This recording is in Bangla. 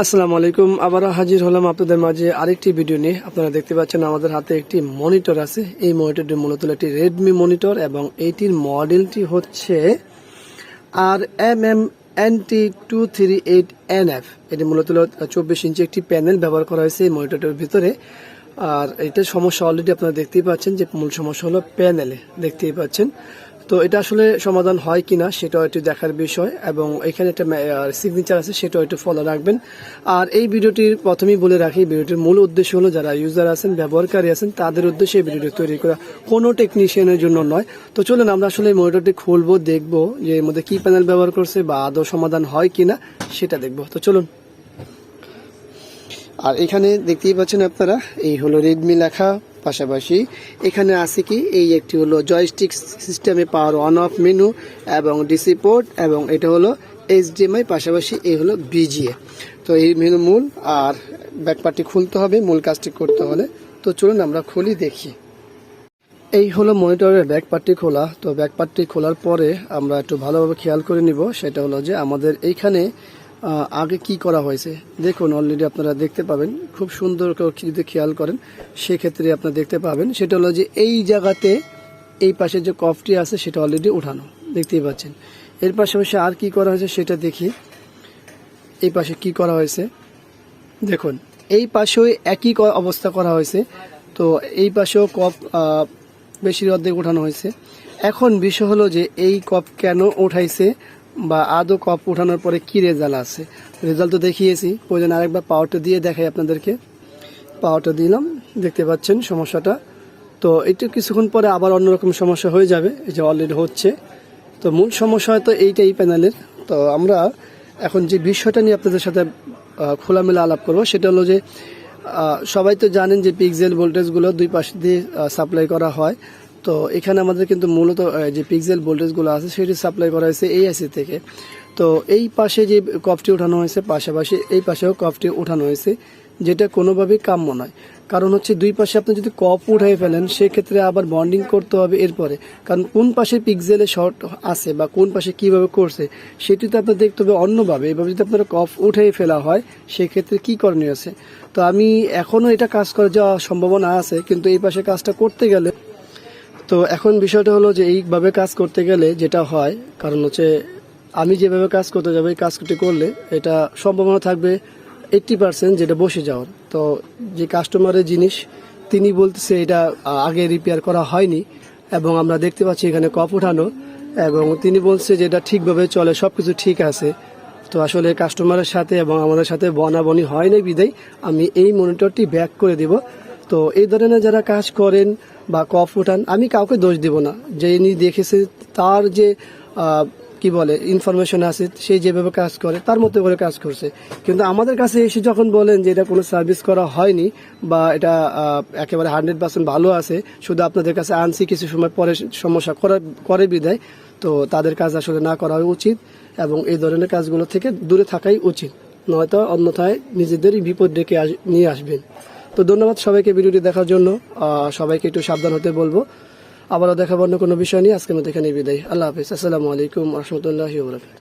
আসসালামু আলাইকুম। আবারও হাজির হলাম আপনাদের মাঝে আরেকটি ভিডিও নিয়ে। আপনারা দেখতে পাচ্ছেন আমাদের হাতে একটি মনিটর আছে। এই মনিটরটি মূলত একটি রেডমি মনিটর এবং এইটির মডেলটি হচ্ছে RMMNT238NF। এটি মূলত 24 ইঞ্চি একটি প্যানেল ব্যবহার করা হয়েছে এই মনিটরটির ভিতরে। আর এটার সমস্যা অলরেডি আপনারা দেখতেই পাচ্ছেন যে মূল সমস্যা হলো প্যানেলে, দেখতেই পাচ্ছেন। তো এটা আসলে সমাধান হয় কিনা সেটাও একটু দেখার বিষয়, এবং এখানে একটা সিগনেচার আছে সেটাও একটু ফলো রাখবেন। আর এই ভিডিওটির প্রথমেই বলে রাখি, ভিডিওটির মূল উদ্দেশ্য হলো যারা ইউজার আছেন, ব্যবহারকারী আছেন, তাদের উদ্দেশ্যে এই ভিডিওটি তৈরি করা, কোনো টেকনিশিয়ানের জন্য নয়। তো চলুন আমরা আসলে এই মনিটরটি খুলবো, দেখবো যে এর মধ্যে কি প্যানেল ব্যবহার করছে বা আদৌ সমাধান হয় কিনা সেটা দেখবো। তো চলুন। আর এখানে দেখতেই পাচ্ছেন আপনারা, এই হলো রেডমি লেখা, পাশাপাশি এখানে আছে কি এই একটি হলো জয়স্টিক সিস্টেমে পাওয়ার অন অফ মেনু এবং ডিসি পোর্ট, এবং এটা হলো HDMI, পাশাপাশি এই হলো BGA। তো এই মেনু মূল, আর ব্যাকপার্টটি খুলতে হবে মূল কাজটি করতে হলে। তো চলুন আমরা খুলি, দেখি। এই হলো মনিটরের ব্যাক পার্টটি খোলা। তো ব্যাক পার্টটি খোলার পরে আমরা একটু ভালোভাবে খেয়াল করে নিব, সেটা হলো যে আমাদের এইখানে আগে কি করা হয়েছে। দেখুন অলরেডি আপনারা দেখতে পাবেন, খুব সুন্দর করে যদি খেয়াল করেন সেক্ষেত্রে আপনারা দেখতে পাবেন, সেটা হলো যে এই জায়গাতে এই পাশে যে কফটি আছে সেটা অলরেডি উঠানো, দেখতেই পাচ্ছেন। এর পাশাপাশি আর কি করা হয়েছে সেটা দেখি। এই পাশে কি করা হয়েছে দেখুন, এই পাশেও একই অবস্থা করা হয়েছে। তো এই পাশেও কপ বেশির অর্ধেক উঠানো হয়েছে। এখন বিষয় হলো যে এই কপ কেন উঠাইছে বা আদৌ কপ উঠানোর পরে কি রেজাল্ট আছে। রেজাল্ট তো দেখিয়েছি, প্রয়োজন আরেকবার পাওয়ারটা দিয়ে দেখাই আপনাদেরকে। পাওয়ারটা দিলাম, দেখতে পাচ্ছেন সমস্যাটা। তো এটা কিছুক্ষণ পরে আবার অন্যরকম সমস্যা হয়ে যাবে, এই যে অলরেডি হচ্ছে। তো মূল সমস্যা হয়তো এইটাই প্যানেলের। তো আমরা এখন যে বিষয়টা নিয়ে আপনাদের সাথে খোলামেলা আলাপ করবো, সেটা হলো যে সবাই তো জানেন যে পিক্সেল ভোল্টেজগুলো দুই পাশ দিয়ে সাপ্লাই করা হয়। তো এখানে আমাদের কিন্তু মূলত যে পিক্সেল ভোল্টেজগুলো আছে সেটি সাপ্লাই করা হয়েছে এই আইসি থেকে। তো এই পাশে যে কপটি উঠানো হয়েছে, পাশাপাশি এই পাশেও কপটি উঠানো হয়েছে, যেটা কোনোভাবেই কাম্য নয়। কারণ হচ্ছে দুই পাশে আপনি যদি কপ উঠাই ফেলেন সেক্ষেত্রে আবার বন্ডিং করতে হবে এরপরে, কারণ কোন পাশে পিক্সেলে শর্ট আছে বা কোন পাশে কিভাবে করছে সেটি তো আপনার দেখতে হবে অন্যভাবে। এভাবে যদি আপনার কপ উঠাই ফেলা হয় সেক্ষেত্রে কি করণীয় আছে। তো আমি এখনও এটা কাজ করে যাওয়ার সম্ভাবনা আছে, কিন্তু এই পাশে কাজটা করতে গেলে, তো এখন বিষয়টা হলো যে এইভাবে কাজ করতে গেলে যেটা হয়, কারণ হচ্ছে আমি যেভাবে কাজ করতে যাবো এই কাজটি করলে এটা সম্ভাবনা থাকবে 80% যেটা বসে যাওয়ার। তো যে কাস্টমারের জিনিস তিনি বলতেছে এটা আগে রিপেয়ার করা হয়নি, এবং আমরা দেখতে পাচ্ছি এখানে কপ উঠানো, এবং তিনি বলছে যে এটা ঠিকভাবে চলে, সব কিছু ঠিক আছে। তো আসলে কাস্টমারের সাথে এবং আমাদের সাথে বনাবনি হয় না বিদায় আমি এই মনিটরটি ব্যাক করে দিব। তো এই ধরনের যারা কাজ করেন বা কপ উঠান, আমি কাউকে দোষ দিব না, যে ইনি দেখেছে তার যে কি বলে ইনফরমেশন আছে, সেই যেভাবে কাজ করে তার মতো করে কাজ করছে। কিন্তু আমাদের কাছে এসে যখন বলেন যে এটা কোনো সার্ভিস করা হয়নি বা এটা একেবারে 100% ভালো আছে, শুধু আপনাদের কাছে আনছি কিছু সময় পরে সমস্যা করে বিদায়, তো তাদের কাজ আসলে না করা উচিত, এবং এই ধরনের কাজগুলো থেকে দূরে থাকাই উচিত, নয়তো অন্যথায় নিজেদেরই বিপদ ডেকে নিয়ে আসবেন। তো ধন্যবাদ সবাইকে ভিডিওটি দেখার জন্য। সবাইকে একটু সাবধান হতে বলবো। আবারও দেখাবো অন্য কোনো বিষয় নিয়ে। আজকের মতো এখানে বিদায়। আল্লাহ হাফিজ। আসসালামু আলাইকুম রহমতুল্লাহি ওয়া বারাকাতুহু।